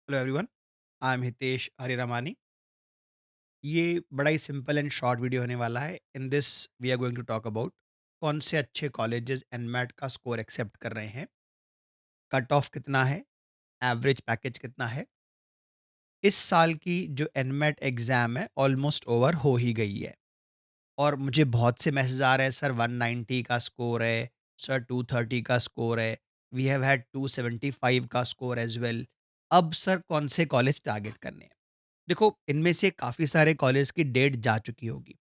Hello everyone. I am Hitesh Hariramani. ये बड़ा ही सिंपल एंड शॉर्ट वीडियो होने वाला है। In this we are going to talk about कौन से अच्छे कॉलेजेस एनमैट का स्कोर एक्सेप्ट कर रहे हैं, कट ऑफ कितना है, एवरेज पैकेज कितना है। इस साल की जो एनमैट एग्ज़ाम है ऑलमोस्ट ओवर हो ही गई है और मुझे बहुत से मैसेज आ रहे हैं, सर 190 का स्कोर है, सर 230 का स्कोर है, वी हैव हैड 275 का स्कोर एज वेल। अब सर कौन से कॉलेज टारगेट करने हैं। देखो, इनमें से काफ़ी सारे कॉलेज की डेट जा चुकी होगी।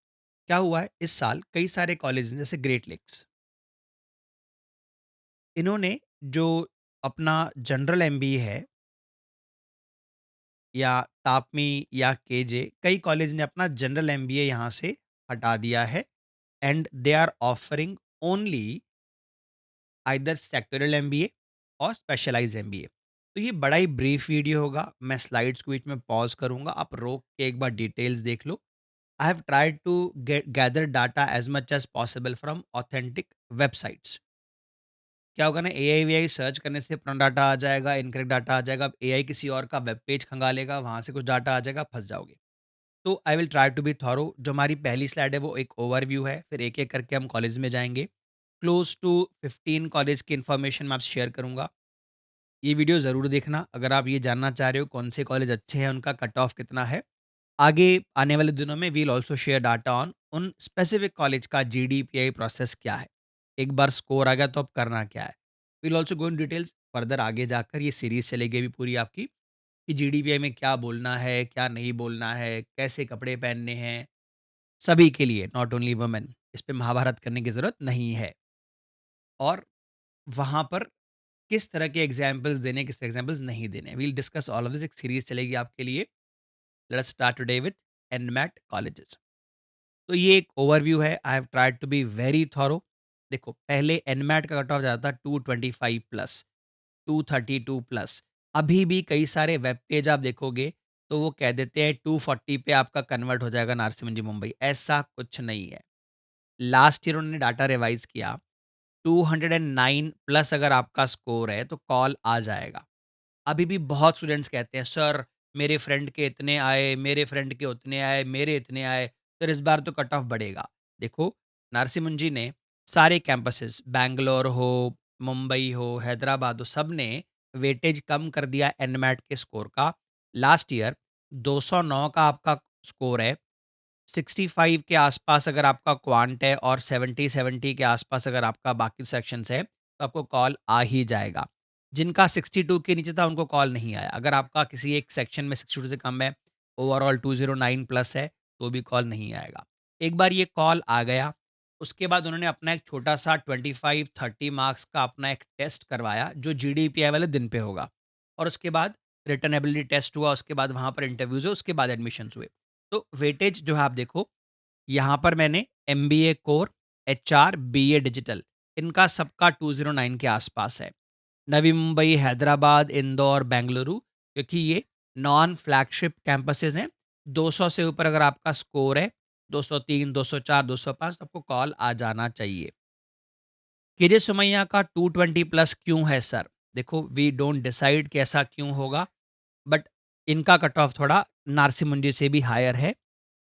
क्या हुआ है, इस साल कई सारे कॉलेज हैं जैसे ग्रेट लेक्स, इन्होंने जो अपना जनरल एमबीए है या तापमी या केजे, कई कॉलेज ने अपना जनरल एमबीए यहाँ से हटा दिया है and they are offering only either sectoral MBA और स्पेशलाइज्ड एमबीए। तो ये बड़ा ही ब्रीफ वीडियो होगा, मैं स्लाइड्स को बीच में पॉज़ करूँगा, आप रोक के एक बार डिटेल्स देख लो। I have tried to gather data as much as possible from authentic websites. क्या होगा ना, एआई वीआई सर्च करने से पुराना डाटा आ जाएगा, इनकरेक्ट डाटा आ जाएगा, अब एआई किसी और का वेब पेज खंगालेगा, वहाँ से कुछ डाटा आ जाएगा, फँस जाओगे। तो I will try to be thorough. जो हमारी पहली स्लाइड है वो एक ओवरव्यू है, फिर एक-एक करके हम कॉलेज में जाएँगे। क्लोज़ टू 15 कॉलेज की इन्फॉर्मेशन मैं आपसे शेयर करूँगा। ये वीडियो ज़रूर देखना अगर आप ये जानना चाह रहे हो कौन से कॉलेज अच्छे हैं, उनका कट ऑफ कितना है। आगे आने वाले दिनों में we will also share data on उन स्पेसिफिक कॉलेज का जीडीपीआई प्रोसेस क्या है। एक बार स्कोर आ गया तो अब करना क्या है। We will also go in details further. आगे जाकर ये सीरीज चलेगी अभी पूरी आपकी कि जीडीपीआई में क्या बोलना है, क्या नहीं बोलना है, कैसे कपड़े पहनने हैं, सभी के लिए, नॉट ओनली वुमेन। इस पे महाभारत करने की ज़रूरत नहीं है। और वहाँ पर किस तरह के एग्ज़ाम्पल्स देने, किस तरह एग्ज़ाम्पल्स नहीं देने। We will discuss all of this. एक सीरीज चलेगी आपके लिए। Let us start today with NMAT colleges. तो ये एक ओवरव्यू है। I have tried to be very thorough. देखो, पहले एनमैट का कट ऑफ जाता था 225 प्लस, 232 प्लस। अभी भी कई सारे वेब पेज आप देखोगे तो वो कह देते हैं 240 पे आपका कन्वर्ट हो जाएगा नारसिमन जी मुंबई। ऐसा कुछ नहीं है। लास्ट ईयर उन्होंने डाटा रिवाइज किया, 209 प्लस अगर आपका स्कोर है तो कॉल आ जाएगा। अभी भी बहुत स्टूडेंट्स कहते हैं, सर मेरे फ्रेंड के इतने आए, मेरे फ्रेंड के उतने आए, मेरे इतने आए, सर इस बार तो कट ऑफ बढ़ेगा। देखो, नारसिमन जी ने सारे कैंपसेस, बैंगलोर हो, मुंबई हो, हैदराबाद हो, सब ने वेटेज कम कर दिया एनमैट के स्कोर का। लास्ट ईयर 209 का आपका स्कोर है, 65 के आसपास अगर आपका क्वांट है और 70-70 के आसपास अगर आपका बाकी सेक्शंस है, तो आपको कॉल आ ही जाएगा। जिनका 62 के नीचे था उनको कॉल नहीं आया। अगर आपका किसी एक सेक्शन में 62 से कम है, ओवरऑल 209 प्लस है, तो भी कॉल नहीं आएगा। एक बार ये कॉल आ गया, उसके बाद उन्होंने अपना एक छोटा-सा 25-30 मार्क्स का अपना एक टेस्ट करवाया, जो जीडीपीआई वाले दिन पे होगा और उसके बाद रिटन एबिलिटी टेस्ट हुआ, उसके बाद वहाँ पर इंटरव्यूज़ हुए, उसके बाद एडमिशन्स हुए। तो वेटेज जो है आप देखो, यहाँ पर मैंने MBA core, HR, BA digital, इनका सबका 209 के आसपास है। नवी मुंबई, हैदराबाद, इंदौर, बेंगलुरु, क्योंकि ये नॉन फ्लैगशिप कैंपसेस हैं। 200 से ऊपर अगर आपका स्कोर है, 203, 204, 205, तो आपको कॉल आ जाना चाहिए। केजे सुमैया का 220 प्लस क्यों है सर? देखो, वी डोंट डिसाइड कि ऐसा क्यों होगा, बट इनका कट ऑफ थोड़ा नारसिमुंजी से भी हायर है।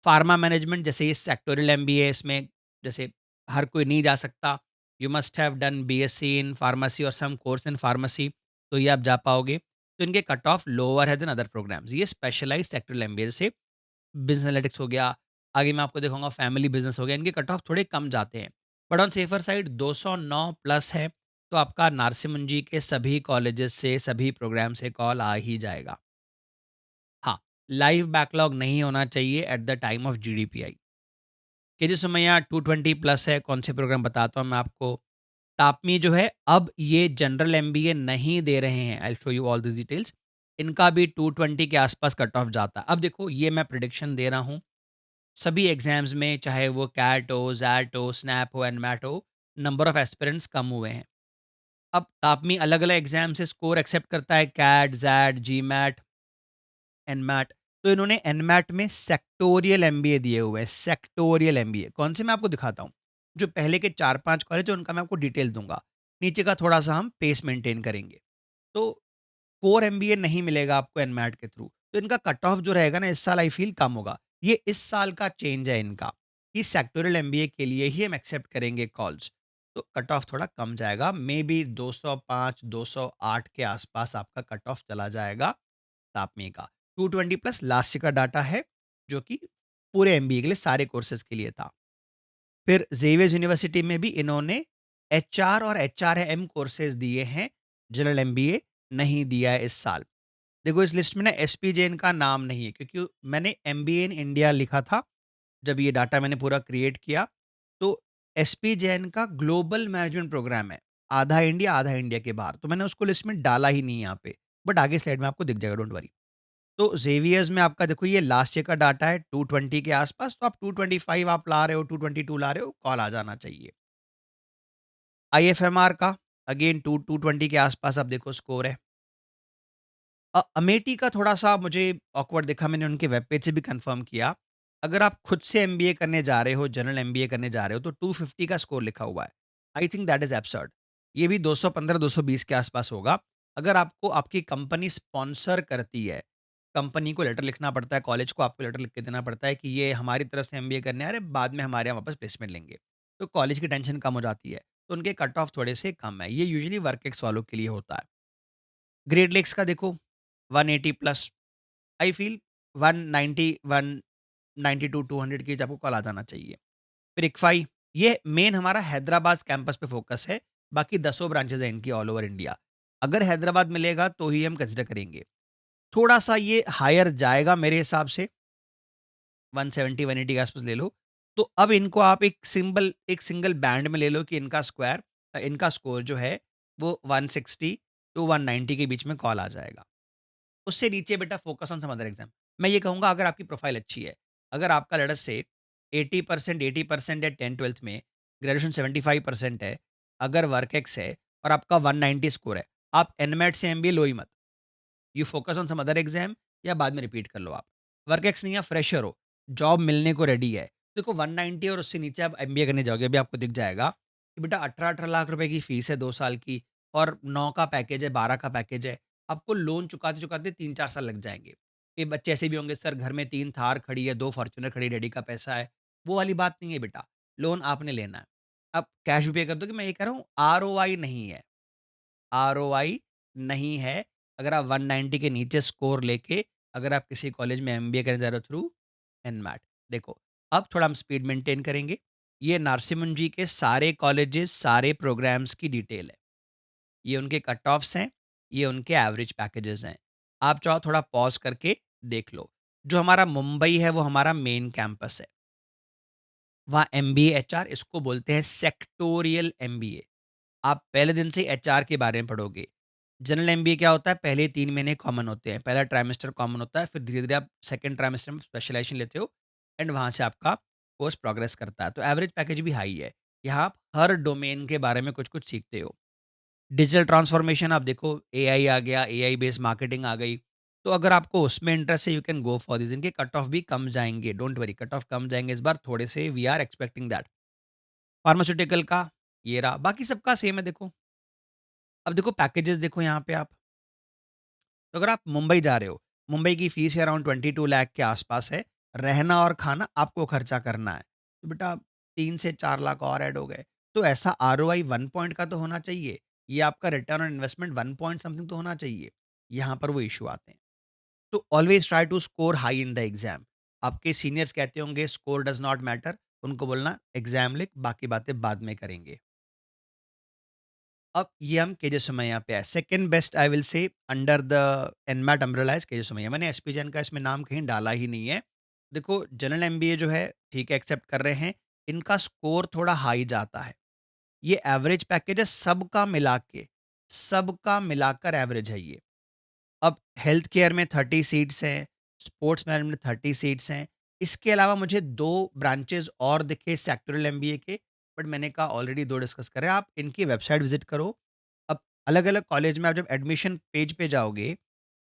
फार्मा मैनेजमेंट, जैसे ये सेक्टोरियल एमबीए, इसमें जैसे हर कोई नहीं जा सकता। You must have done BSc in pharmacy और सम कोर्स इन फार्मेसी, तो ये आप जा पाओगे। तो इनके कट ऑफ लोअर है देन अदर प्रोग्राम्स। ये स्पेशलाइज्ड सेक्टोरियल एमबीए, जैसे बिज़नेस एनालिटिक्स हो गया, आगे मैं आपको दिखाऊँगा फैमिली बिज़नेस हो गया, इनके कट ऑफ थोड़े कम जाते हैं। But on safer side 209 plus है, तो आपका नारसिमुन के सभी कॉलेजेस से, सभी प्रोग्राम से कॉल आ ही जाएगा। हाँ, लाइव बैकलॉग नहीं होना चाहिए at the time of GDPI. KG Sumaiya 220 plus है, कौन से प्रोग्राम बताता हूँ मैं आपको। तापमी जो है, अब ये जनरल एमबीए नहीं दे रहे हैं, I will show you all this details. इनका भी 220 के आसपास कट ऑफ जाता है। अब देखो, ये मैं प्रिडिक्शन दे रहा हूँ, सभी एग्जाम्स में चाहे वो कैट हो, जैट हो, स्नैप हो, एनमैट हो, नंबर ऑफ एस्पिरेंट्स कम हुए हैं। अब तापमी अलग अलग एग्जाम से स्कोर एक्सेप्ट करता है, कैट, जैट, जी मैट, एनमैट। तो इन्होंने एनमैट में सेक्टोरियल एमबीए दिए हुए हैं। सेक्टोरियल एमबीए कौन से, मैं आपको दिखाता हूँ। जो पहले के 4-5 कॉलेज है उनका मैं आपको डिटेल दूँगा। नीचे का थोड़ा-सा हम पेस मेंटेन करेंगे। तो कोर एमबीए नहीं मिलेगा आपको एनमैट के थ्रू। तो इनका कट ऑफ जो रहेगा ना इस साल आई फ़ील कम होगा। ये इस साल का चेंज है इनका, कि सेक्टोरियल एमबीए के लिए ही हम एक्सेप्ट करेंगे कॉल्स। तो कट ऑफ थोड़ा कम जाएगा, मेबी 205, 208 के आसपास आपका कट ऑफ चला जाएगा सापमे का। 220 प्लस लास्ट ईयर का डाटा है, जो कि पूरे एमबीए के लिए सारे कोर्सेज़ के लिए था। फिर ज़ेवियर्स यूनिवर्सिटी में भी इन्होंने एचआर और एचआरएम कोर्सेज़ दिए हैं, जनरल एमबीए नहीं दिया है इस साल। देखो इस लिस्ट में ना एसपी जैन का नाम नहीं है, क्योंकि मैंने एमबीए इन इंडिया लिखा था, जब ये डाटा मैंने पूरा क्रिएट किया, तो एसपी जैन का ग्लोबल मैनेजमेंट प्रोग्राम है, आधा इंडिया के बाहर, तो मैंने उसको लिस्ट में डाला ही नहीं यहाँ पे, बट आगे स्लाइड में आपको दिख जाएगा, डोंट वरी। तो ज़ेवियर्स में आपका देखो ये लास्ट ईयर का डाटा है 220 के आसपास, तो आप 225 आप ला रहे हो, 222 ला रहे हो, कॉल आ जाना चाहिए। आईएफएमआर का अगेन 220 के आसपास आप देखो स्कोर है। अमेठी का थोड़ा-सा मुझे ऑकवर्ड दिखा, मैंने उनके वेब पेज से भी कन्फर्म किया। अगर आप खुद से एमबीए करने जा रहे हो, जनरल एमबीए करने जा रहे हो, तो 250 का स्कोर लिखा हुआ है। I think that is absurd. ये भी 215-220 के आसपास होगा। अगर आपको आपकी कंपनी स्पॉन्सर करती है, कंपनी को लेटर लिखना पड़ता है, कॉलेज को आपको लेटर लिख के देना पड़ता है कि ये हमारी तरफ से एमबीए करने आ रहे हैं, बाद में हमारे यहाँ वापस प्लेसमेंट लेंगे। तो कॉलेज की टेंशन कम हो जाती है, तो उनके कट ऑफ थोड़े से कम है। ये यूजुअली वर्क-एक्स वालों के लिए होता है। ग्रेट लेक्स का देखो 180 प्लस, आई फ़ील 190, 192, 200 के बीच आपको कॉल आ जाना चाहिए। फिर इक्फाई, ये मेन हमारा हैदराबाद कैंपस पे फ़ोकस है, बाकी दसों ब्रांचेज़ हैं इनकी ऑल ओवर इंडिया। अगर हैदराबाद मिलेगा तो ही हम कंसिडर करेंगे। थोड़ा-सा ये हायर जाएगा मेरे हिसाब से, 170, 180 के आस-पास ले लो। तो अब इनको आप एक सिंगल बैंड में ले लो कि इनका स्कोर जो है वो 160 टू 190 के बीच में कॉल आ जाएगा। उससे नीचे बेटा focus on some other exam. मैं ये कहूँगा अगर आपकी प्रोफ़ाइल अच्छी है, अगर आपका लेट अस से 80% है 10th-12th में, ग्रेजुएशन 75% है, अगर वर्क-एक्स है और आपका 190 स्कोर है, आप एनमेट से एमबीए लो ही मत। You focus on some other exam या बाद में रिपीट कर लो आप। वर्क एक्स नहीं है, फ्रेशर हो, जॉब मिलने को रेडी है। देखो 190 और उससे नीचे आप एमबीए करने जाओगे, अभी आपको दिख जाएगा कि बेटा 18-18 लाख रुपए की फ़ीस है 2 साल की और 9 का पैकेज है, 12 का पैकेज है। आपको लोन चुकाते-चुकाते 3-4 साल लग जाएँगे। ये बच्चे ऐसे भी होंगे, सर घर में 3 थार खड़ी है, 2 फॉर्च्यूनर खड़ी है, डैडी का पैसा है। वो वाली बात नहीं है बेटा, लोन आपने लेना है। आप कैश भी पे कर दोगे, मैं ये कह रहा हूँ आरओआई नहीं है। आरओआई नहीं है। अगर आप 190 के नीचे स्कोर लेके अगर आप किसी कॉलेज में एमबीए करने जा रहे हो थ्रू एनमैट। देखो, अब थोड़ा हम स्पीड मेंटेन करेंगे। ये नरसिम्हन जी के सारे कॉलेजेस, सारे प्रोग्राम्स की डिटेल है। ये उनके कट ऑफ्स हैं, ये उनके एवरेज पैकेजेस हैं। आप चाहो थोड़ा पॉज़ करके देख लो। जो हमारा मुंबई है वो हमारा मेन कैंपस है। वहाँ एमबीए एचआर इसको बोलते हैं सेक्टोरियल एमबीए। आप पहले दिन से एचआर के बारे में पढ़ोगे। जनरल एमबीए क्या होता है, पहले 3 महीने कॉमन होते हैं। पहला ट्राइमेस्टर कॉमन होता है, फिर धीरे-धीरे आप सेकंड ट्राइमेस्टर में स्पेशलाइज़ेशन लेते हो एंड वहाँ से आपका कोर्स प्रोग्रेस करता है। तो एवरेज पैकेज भी हाई है। यहाँ आप हर डोमेन के बारे में कुछ-कुछ सीखते हो। डिजिटल ट्रांसफॉर्मेशन आप देखो, एआई आ गया, एआई बेस्ड मार्केटिंग आ गई। तो अगर आपको उसमें इंटरेस्ट है, you can go for this. इनके कट ऑफ भी कम जाएँगे, डोंट वरी, कट ऑफ कम जाएँगे इस बार थोड़े से, we are expecting that. Pharmaceutical का ये रहा, बाकी सबका सेम है देखो। अब देखो पैकेजेस देखो यहाँ पे आप, तो अगर आप मुंबई जा रहे हो, मुंबई की फीस अराउंड 22 लाख के आसपास है, रहना और खाना आपको खर्चा करना है। तो बेटा 3 से 4 लाख और ऐड हो गए। तो ऐसा आरओआई 1 पॉइंट का तो होना चाहिए। ये आपका return on investment 1 point something तो होना चाहिए। यहाँ पर वो इश्यू आते हैं। तो always try to score high in the exam. आपके सीनियर्स कहते होंगे स्कोर डज़ नॉट मैटर, उनको बोलना एग्ज़ाम लिख, बाकी बातें बाद में करेंगे। अब ये हम केजे सोमैया पे आए। Second best I will say under the NMAT umbrella is KJ Somaiya. मैंने एसपी जैन का इसमें नाम कहीं डाला ही नहीं है। देखो जनरल एमबीए जो है ठीक है, एक्सेप्ट कर रहे हैं। इनका स्कोर थोड़ा हाई जाता है। ये एवरेज पैकेज है सबका मिलाकर एवरेज है ये। अब हेल्थ केयर में 30 सीट्स हैं, स्पोर्ट्स मैनेजमेंट में 30 सीट्स हैं। इसके अलावा मुझे 2 ब्रांचेज़ और दिखे सेक्टोरल एमबीए के, बट मैंने कहा ऑलरेडी 2 डिस्कस करें। आप इनकी वेबसाइट विज़िट करो। अब अलग-अलग कॉलेज में आप जब एडमिशन पेज पे जाओगे,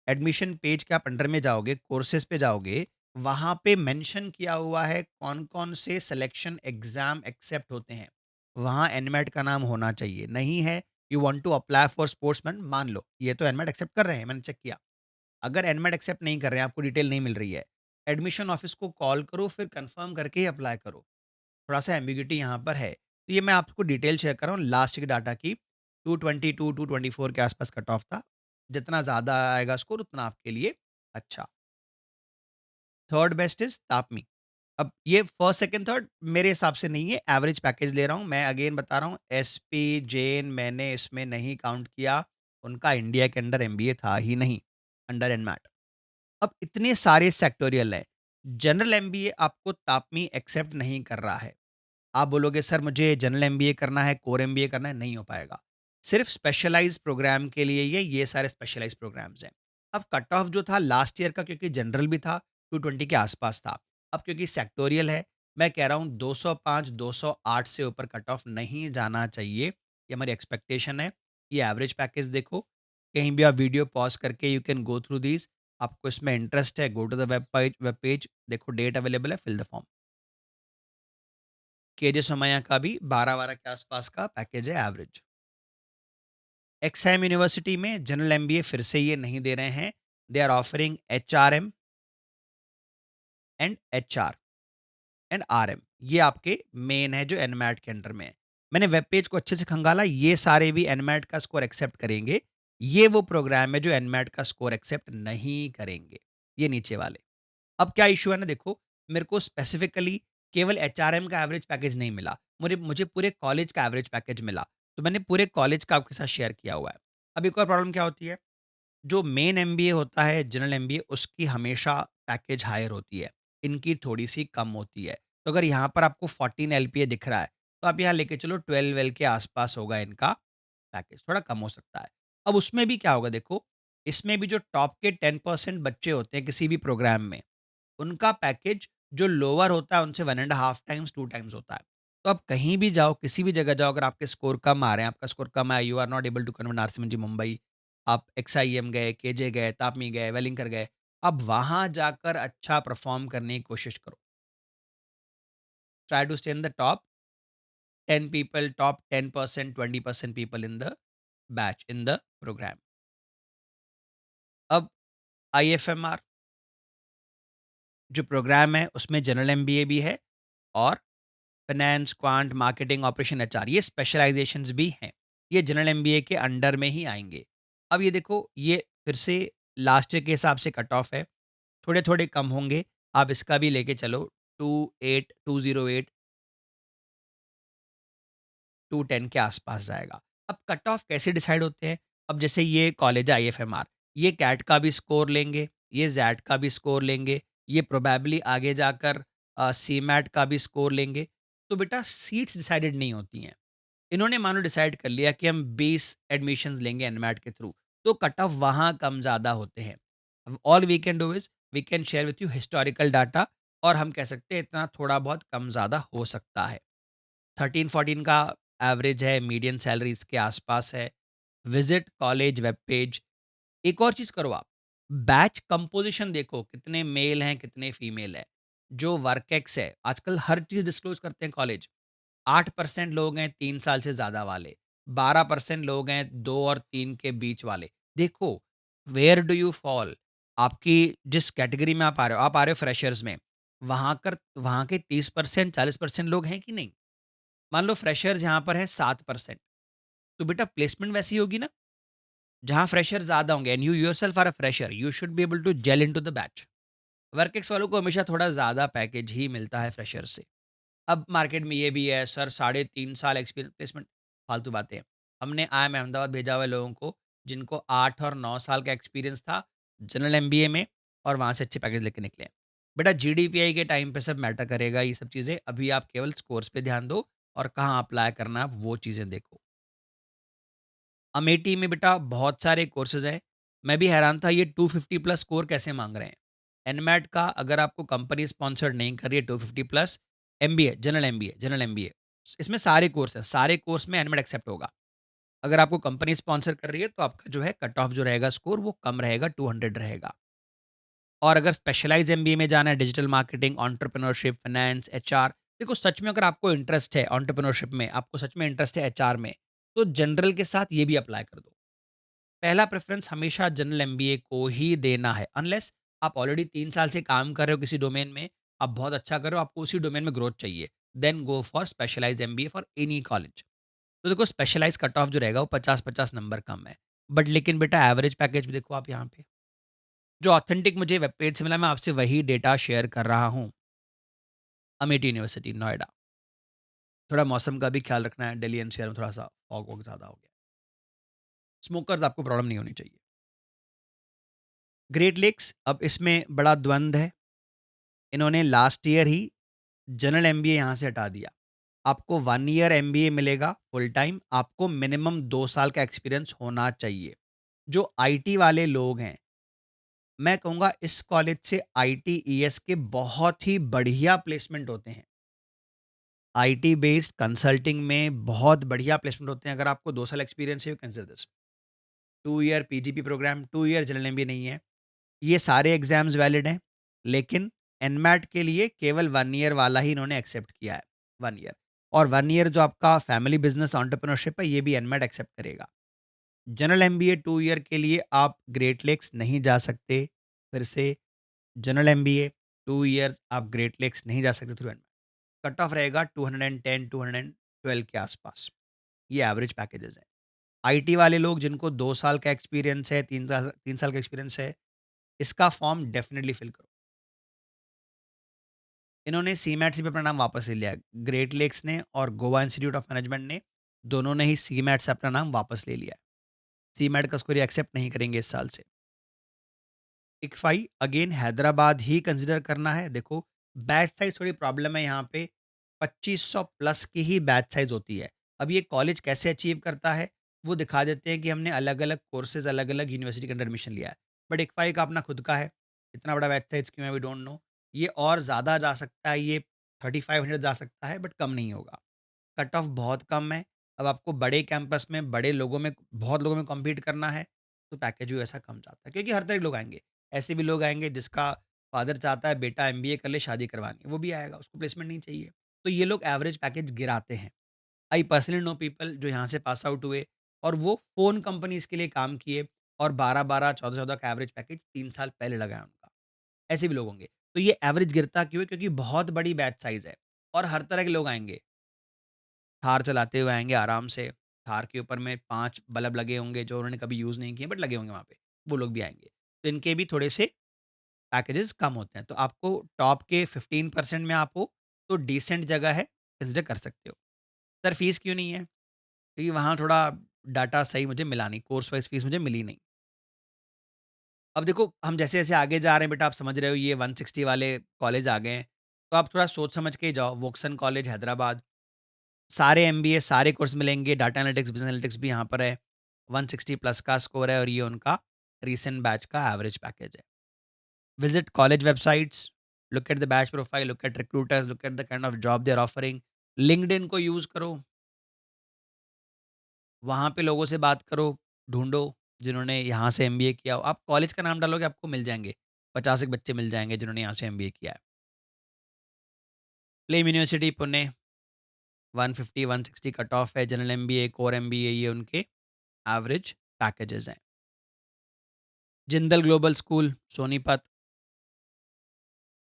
एडमिशन पेज के आप अंडर में जाओगे, कोर्सेज़ पे जाओगे, वहाँ पे मेंशन किया हुआ है कौन-कौन से सिलेक्शन एग्ज़ाम एक्सेप्ट होते हैं। वहाँ एनमेट का नाम होना चाहिए, नहीं है you want to apply for sportsman, मान लो ये तो एनमैट एक्सेप्ट कर रहे हैं, मैंने चेक किया। अगर एनमैट एक्सेप्ट नहीं कर रहे हैं, आपको डिटेल नहीं मिल रही है, एडमिशन ऑफिस को कॉल करो, फिर कंफर्म करके ही अप्लाई करो। थोड़ा-सा एम्बिग्यूटी यहाँ पर है। तो ये मैं आपको डिटेल शेयर कर रहा हूँ लास्ट के डाटा की, 222, 224 के आसपास कट ऑफ था। जितना ज़्यादा आएगा स्कोर उतना आपके लिए अच्छा। Third best is TAPMI. अब ये फर्स्ट, सेकंड, थर्ड मेरे हिसाब से नहीं है, एवरेज पैकेज ले रहा हूँ। मैं अगेन बता रहा हूँ, एसपी, जेन मैंने इसमें नहीं काउंट किया। उनका इंडिया के अंडर एमबीए था ही नहीं, अंडर एनमैट। अब इतने सारे सेक्टोरियल हैं, जनरल एमबीए आपको तापमी एक्सेप्ट नहीं कर रहा है। आप बोलोगे सर मुझे जनरल एमबीए करना है, कोर एमबीए करना है, नहीं हो पाएगा। सिर्फ स्पेशलाइज़्ड प्रोग्राम के लिए ये सारे स्पेशलाइज़्ड प्रोग्राम्स हैं। अब कट ऑफ जो था लास्ट ईयर का, क्योंकि जनरल भी था, 220 के आसपास था। अब क्योंकि सेक्टोरियल है, मैं कह रहा हूँ 205, 208 से ऊपर कट ऑफ नहीं जाना चाहिए। ये हमारी एक्सपेक्टेशन है। ये एवरेज पैकेज देखो, कहीं भी आप वीडियो पॉज़ करके you can go through these. आपको इसमें इंटरेस्ट है, go to the web page देखो, डेट अवेलेबल है, fill the form. KJ Somaiya का भी 12-12 के आसपास का पैकेज है एवरेज। एक्सआईएम यूनिवर्सिटी में जनरल एमबीए फिर से ये नहीं दे रहे हैं। They are offering HRM and HR and RM. ये आपके मेन है जो एनमैट के अंडर में है। मैंने वेब पेज को अच्छे से खंगाला, ये सारे भी एनमैट का स्कोर एक्सेप्ट करेंगे। ये वो प्रोग्राम है जो एनमैट का स्कोर एक्सेप्ट नहीं करेंगे, ये नीचे वाले। अब क्या इश्यू है ना, देखो, मेरे को स्पेसिफिकली केवल एचआरएम का एवरेज पैकेज नहीं मिला, मुझे मुझे पूरे कॉलेज का एवरेज पैकेज मिला। तो मैंने पूरे कॉलेज का आपके साथ शेयर किया हुआ है। अब एक और प्रॉब्लम क्या होती है, जो मेन एमबीए होता है, जनरल एमबीए, उसकी हमेशा पैकेज हायर होती है, इनकी थोड़ी-सी कम होती है। तो अगर यहाँ पर आपको 14 एलपीए दिख रहा है, तो आप यहाँ लेके चलो 12 एल के आसपास होगा इनका पैकेज, थोड़ा कम हो सकता है। अब उसमें भी क्या होगा देखो, इसमें भी जो टॉप के 10% बच्चे होते हैं किसी भी प्रोग्राम में, उनका पैकेज जो लोअर होता है उनसे 1 एंड हाफ टाइम्स, 2 टाइम्स होता है। तो आप कहीं भी जाओ, किसी भी जगह जाओ, अगर आपके स्कोर कम आ रहे हैं, आपका स्कोर कम आया, you are not able to convert RCMG Mumbai, आप एक्सआईएम गए, केजे गए, तापमी गए, वेलिंगकर गए, अब वहाँ जाकर अच्छा परफ़ॉर्म करने की कोशिश करो। Try to stay in the top 10 people, top 10%, 20% people in the batch, in the programme. अब आईएफएमआर जो प्रोग्राम है उसमें जनरल एमबीए भी है और finance, quant, marketing, operation, HR, ये स्पेशलाइजेशंस भी हैं। ये जनरल एमबीए के अंडर में ही आएँगे। अब ये देखो, ये फिर से लास्ट ईयर के हिसाब से कट ऑफ है, थोड़े-थोड़े कम होंगे। आप इसका भी लेके चलो, 28, 208, 210 के आसपास जाएगा। अब कट ऑफ कैसे डिसाइड होते हैं? अब जैसे ये कॉलेज है आईएफएमआर, ये कैट का भी स्कोर लेंगे, ये ज़ैट का भी स्कोर लेंगे, ये प्रोबेबली आगे जाकर सीमैट का भी स्कोर लेंगे। तो बेटा सीट्स डिसाइडेड नहीं होती हैं। इन्होंने मानो डिसाइड कर लिया कि हम 20 एडमिशन्स लेंगे एनमैट के थ्रू, तो कट ऑफ वहाँ कम ज़्यादा होते हैं। अब all we can do is we can share with you historical data, और हम कह सकते हैं इतना थोड़ा बहुत कम ज़्यादा हो सकता है। 13-14 का एवरेज है, मीडियन सैलरी इसके आसपास है। Visit college web page. एक और चीज़ करो आप, बैच कंपोज़िशन देखो, कितने मेल हैं, कितने फीमेल हैं। जो वर्कएक्स है, आजकल हर चीज़ डिस्क्लोज़ करते हैं कॉलेज। 8% लोग हैं 3 साल से ज़्यादा वाले, 12% लोग हैं 2 और 3 के बीच वाले। देखो, वेयर डू यू फॉल? आपकी जिस कैटेगरी में आप आ रहे हो फ्रेशर्स में, वहाँ के 30%, 40% लोग हैं कि नहीं? मान लो फ्रेशर्स यहाँ पर है 7%, तो बेटा प्लेसमेंट वैसी होगी ना, जहाँ फ्रेशर ज़्यादा होंगे, and you yourself are a fresher, you should be able to gel into the batch. Workex वालों को हमेशा थोड़ा ज़्यादा पैकेज ही मिलता है फ्रेशर से। अब मार्केट में ये भी है, सर साढ़े 3 साल एक्सपीरियंस प्लेसमेंट, फालतू बातें हैं। हमने आईआईएम अहमदाबाद भेजा हुआ है लोगों को, जिनको 8 और 9 साल का एक्सपीरियंस था जनरल एमबीए में, और वहाँ से अच्छे पैकेज लेके निकले हैं। बेटा जीडीपीआई के टाइम पे सब मैटर करेगा ये सब चीज़ें, अभी आप केवल स्कोर्स पे ध्यान दो और कहाँ अप्लाई करना है आप वो चीज़ें देखो। अमेठी में बेटा बहुत सारे कोर्सेज़ हैं, मैं भी हैरान था ये 250 प्लस स्कोर कैसे माँग रहे हैं। एनमैट का अगर आपको कंपनी स्पॉन्सर्ड नहीं कर रही है 250 प्लस, एमबीए, जनरल एमबीए, इसमें सारे कोर्स हैं, सारे कोर्स में एनमैट एक्सेप्ट होगा। अगर आपको कंपनी स्पॉन्सर कर रही है तो आपका जो है कट ऑफ जो रहेगा स्कोर वो कम रहेगा, 200 रहेगा। और अगर स्पेशलाइज़ एमबीए में जाना है, digital marketing, entrepreneurship, finance, HR, देखो सच में अगर आपको इंटरेस्ट है एंटरप्रेन्योरशिप में, आपको सच में इंटरेस्ट है एचआर में, तो जनरल के साथ ये भी अप्लाई कर दो। पहला प्रेफ़रेंस हमेशा जनरल एमबीए को ही देना है, अनलेस आप ऑलरेडी 3 साल से काम कर रहे हो किसी डोमेन में, आप बहुत अच्छा कर रहे हो, आपको उसी डोमेन में ग्रोथ चाहिए, then go for specialised MBA for any college. तो देखो स्पेशलाइज़ कट ऑफ जो रहेगा वो 50-50 नंबर कम है। बट लेकिन बेटा एवरेज पैकेज भी देखो आप यहाँ पे। जो ऑथेंटिक मुझे वेब पेज से मिला मैं आपसे वही डेटा शेयर कर रहा हूँ। अमेठी यूनिवर्सिटी नोएडा। थोड़ा मौसम का भी ख़्याल रखना है, दिल्ली एनसीआर में थोड़ा-सा फॉग वॉग ज़्यादा हो गया है। स्मोकर्स आपको प्रॉब्लम नहीं होनी चाहिए। ग्रेट लेक्स अब इसमें बड़ा द्वंद है। इन्होंने लास्ट ईयर ही जनरल एमबीए यहाँ से हटा दिया। आपको 1 ईयर एमबीए मिलेगा फुल टाइम, आपको मिनिमम 2 साल का एक्सपीरियंस होना चाहिए। जो आईटी वाले लोग हैं, मैं कहूँगा इस कॉलेज से आईटीईएस के बहुत ही बढ़िया प्लेसमेंट होते हैं। आईटी बेस्ड कंसल्टिंग में बहुत बढ़िया प्लेसमेंट होते हैं। अगर आपको 2 साल एक्सपीरियंस है, you consider this. 2 year PGP programme, 2 year general MBA नहीं है। ये सारे एग्ज़ाम्स वैलिड हैं, लेकिन एनमैट के लिए केवल 1 ईयर वाला ही इन्होंने एक्सेप्ट किया है, 1 ईयर। और 1 ईयर जो आपका फैमिली बिज़नेस एंटरप्रेन्योरशिप है, ये भी एनमैट एक्सेप्ट करेगा। जनरल एमबीए 2 ईयर के लिए आप ग्रेट लेक्स नहीं जा सकते। फिर से जनरल एमबीए 2 इयर्स आप ग्रेट लेक्स नहीं जा सकते थ्रू एनमैट। कट ऑफ रहेगा 210, 212 के आसपास। ये एवरेज पैकेजेज़ हैं। आईटी वाले लोग जिनको 2 साल का एक्सपीरियंस है, 3 साल का एक्सपीरियंस है, इसका फॉर्म डेफ़िनिटली फिल करो। इन्होंने सीमैट से भी अपना नाम वापस ले लिया है। ग्रेट लेक्स ने और गोवा इंस्टीट्यूट ऑफ मैनेजमेंट ने दोनों ने ही सीमैट से अपना नाम वापस ले लिया है। सीमैट का स्कोर ये एक्सेप्ट नहीं करेंगे इस साल से। इक्फाई अगेन हैदराबाद ही कंसीडर करना है। देखो बैच साइज़ थोड़ी प्रॉब्लम है यहाँ पे, 2500 प्लस की ही बैच साइज़ होती है। अब ये कॉलेज कैसे अचीव करता है, वो दिखा देते हैं कि हमने अलग-अलग कोर्सेज़ अलग-अलग यूनिवर्सिटी के अंडर एडमिशन लिया है। बट इक्फाई का अपना खुद का है, इतना बड़ा बैच साइज़ क्यों है वी डोंट नो। ये और ज़्यादा जा सकता है, ये 3500 जा सकता है बट कम नहीं होगा। कट ऑफ बहुत कम है। अब आपको बड़े कैंपस में, बड़े लोगों में, बहुत लोगों में कॉम्पीट करना है, तो पैकेज भी वैसा कम जाता है। क्योंकि हर तरह के लोग आएँगे। ऐसे भी लोग आएँगे जिसका फादर चाहता है बेटा एमबीए कर ले, शादी करवानी है, वो भी आएगा, उसको प्लेसमेंट नहीं चाहिए। तो ये लोग एवरेज पैकेज गिराते हैं। आई पर्सनली नो पीपल जो यहाँ से पास आउट हुए और वो फ़ोन कंपनीज़ के लिए काम किए और 12-12, 14-14 का एवरेज पैकेज 3 साल पहले लगा है उनका। ऐसे भी लोग होंगे। तो ये एवरेज गिरता क्यों है? क्योंकि बहुत बड़ी बैच साइज़ है और हर तरह के लोग आएँगे। थार चलाते हुए आएँगे आराम से, थार के ऊपर में 5 बल्ब लगे होंगे जो उन्होंने कभी यूज़ नहीं किए बट लगे होंगे वहाँ पे, वो लोग भी आएँगे। तो इनके भी थोड़े से पैकेजेज़ कम होते हैं। तो आपको टॉप के 15% में आप हो, तो डिसेंट जगह है, कंसिडर कर सकते हो। सर फीस क्यों नहीं है? क्योंकि वहाँ थोड़ा डाटा सही मुझे मिला नहीं, कोर्स वाइज़ फीस मुझे मिली नहीं। अब देखो हम जैसे-जैसे आगे जा रहे हैं बेटा आप समझ रहे हो ये 160 वाले कॉलेज आ गए हैं, तो आप थोड़ा सोच समझ के ही जाओ। वोक्सन कॉलेज हैदराबाद, सारे एमबीए सारे कोर्स मिलेंगे, डाटा एनालिटिक्स, बिज़नेस एनालिटिक्स भी यहाँ पर है। 160 प्लस का स्कोर है और ये उनका रीसेंट बैच का एवरेज पैकेज है। Visit college websites, look at the batch profile, look at recruiters, look at the kind of job they are offering. LinkedIn को यूज़ करो, वहाँ पे लोगों से बात करो, ढूँढो जिन्होंने यहाँ से एमबीए किया हो। आप कॉलेज का नाम डालोगे आपको मिल जाएँगे, 50 एक बच्चे मिल जाएँगे जिन्होंने यहाँ से एमबीए किया है। प्लेम यूनिवर्सिटी पुणे 150 160 कट ऑफ है, जनरल एमबीए, कोर एमबीए ये उनके एवरेज पैकेजेज़ हैं। जिंदल ग्लोबल स्कूल सोनीपत,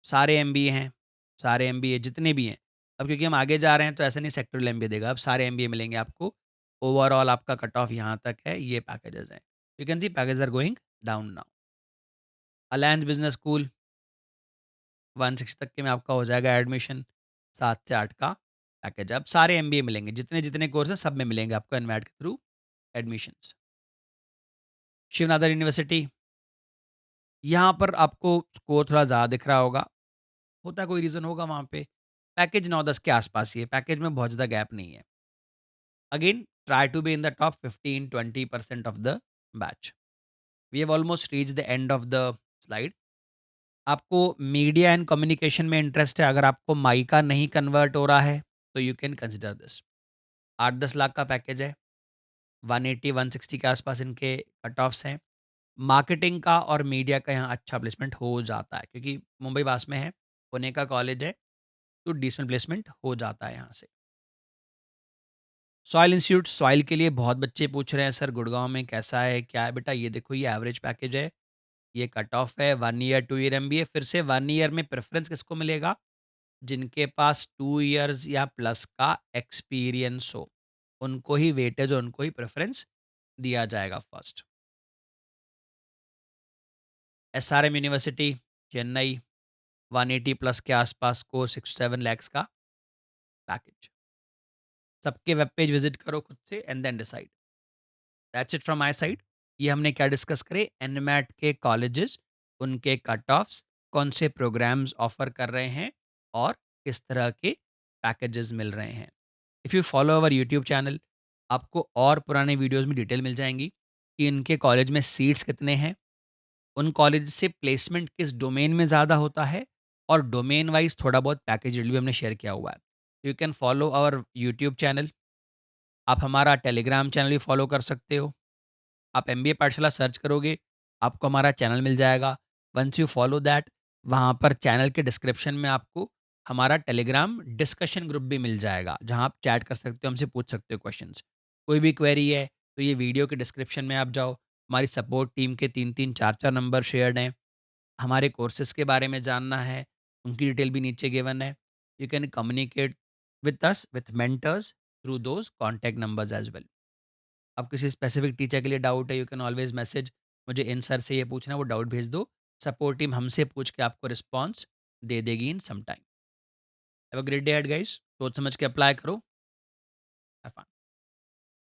सारे एमबीए हैं, सारे एमबीए जितने भी हैं। अब क्योंकि हम आगे जा रहे हैं तो ऐसा नहीं सेक्टरल एमबीए देगा, अब सारे एमबीए मिलेंगे आपको। ओवरऑल आपका कट ऑफ यहाँ तक है, ये पैकेजेज़ हैं। You can see packages are going down now. Alliance Business School 160 तक के में आपका हो जाएगा एडमिशन, 7 से 8 का पैकेज है। अब सारे एमबीए मिलेंगे, जितने-जितने कोर्स हैं सब में मिलेंगे आपको एनमैट के through admissions. Shiv Nadar University, यहाँ पर आपको स्कोर थोड़ा ज़्यादा दिख रहा होगा, होता है कोई रीज़न होगा वहाँ पे। पैकेज 9-10 के आसपास ही है, पैकेज में बहुत ज़्यादा गैप नहीं है। Again try to be in the top 15-20% of the batch. We have almost reached the end of the slide. आपको मीडिया एंड कम्युनिकेशन में इंटरेस्ट है, अगर आपको माइका नहीं कन्वर्ट हो रहा है, तो you can consider this. 8-10 lakh का पैकेज है, 180-160 के आसपास इनके कट ऑफ्स हैं। मार्केटिंग का और मीडिया का यहाँ अच्छा प्लेसमेंट हो जाता है क्योंकि मुंबई पास में है, पुणे का कॉलेज है, तो डिसेंट प्लेसमेंट हो जाता है यहाँ से। सॉइल इंस्टीट्यूट, सॉइल के लिए बहुत बच्चे पूछ रहे हैं सर गुड़गाँव में कैसा है, क्या है? बेटा ये देखो, ये एवरेज पैकेज है, ये कट ऑफ है, 1 ईयर, 2 ईयर एमबीए। फिर से 1 ईयर में प्रेफ़रेंस किसको मिलेगा? जिनके पास 2 इयर्स या प्लस का एक्सपीरियंस हो, उनको ही वेटेज और उनको ही प्रेफ़रेंस दिया जाएगा first. SRM university, Chennai, 180 plus के आसपास को 6-7 लैक्स का पैकेज। सबके वेब पेज विज़िट करो खुद से and then decide. That's it from my side. ये हमने क्या डिस्कस करे, एनमैट के कॉलेजेस, उनके कट ऑफ्स, कौन से प्रोग्राम्स ऑफर कर रहे हैं और किस तरह के पैकेजेस मिल रहे हैं। If you follow our YouTube channel, आपको और पुराने वीडियोस में डिटेल मिल जाएंगी कि इनके कॉलेज में सीट्स कितने हैं, उन कॉलेज से प्लेसमेंट किस डोमेन में ज़्यादा होता है, और डोमेन वाइज थोड़ा बहुत पैकेज डिटेल भी हमने शेयर किया हुआ है। You can follow our YouTube channel. आप हमारा टेलीग्राम चैनल भी फॉलो कर सकते हो। आप एमबीए पाठशाला सर्च करोगे, आपको हमारा चैनल मिल जाएगा। वंस यू फॉलो दैट, वहाँ पर चैनल के डिस्क्रिप्शन में आपको हमारा टेलीग्राम डिस्कशन ग्रुप भी मिल जाएगा, जहाँ आप चैट कर सकते हो, हमसे पूछ सकते हो क्वेश्चंस। कोई भी क्वेरी है, तो ये वीडियो के डिस्क्रिप्शन में आप जाओ, हमारी सपोर्ट टीम के 3-3 4-4 नंबर शेयर्ड हैं। हमारे कोर्सेज़ के बारे में जानना है, उनकी डिटेल भी नीचे गिवन है। You can communicate with us, with mentors through those contact numbers as well. अब किसी स्पेसिफिक टीचर के लिए डाउट है, यू कैन ऑलवेज मैसेज, मुझे इन सर से ये पूछना है, वो डाउट भेज दो। सपोर्ट टीम हमसे पूछ के आपको रिस्पॉन्स दे देगी in some time. Have a great day ahead guys. सोच समझ के अप्लाई करो।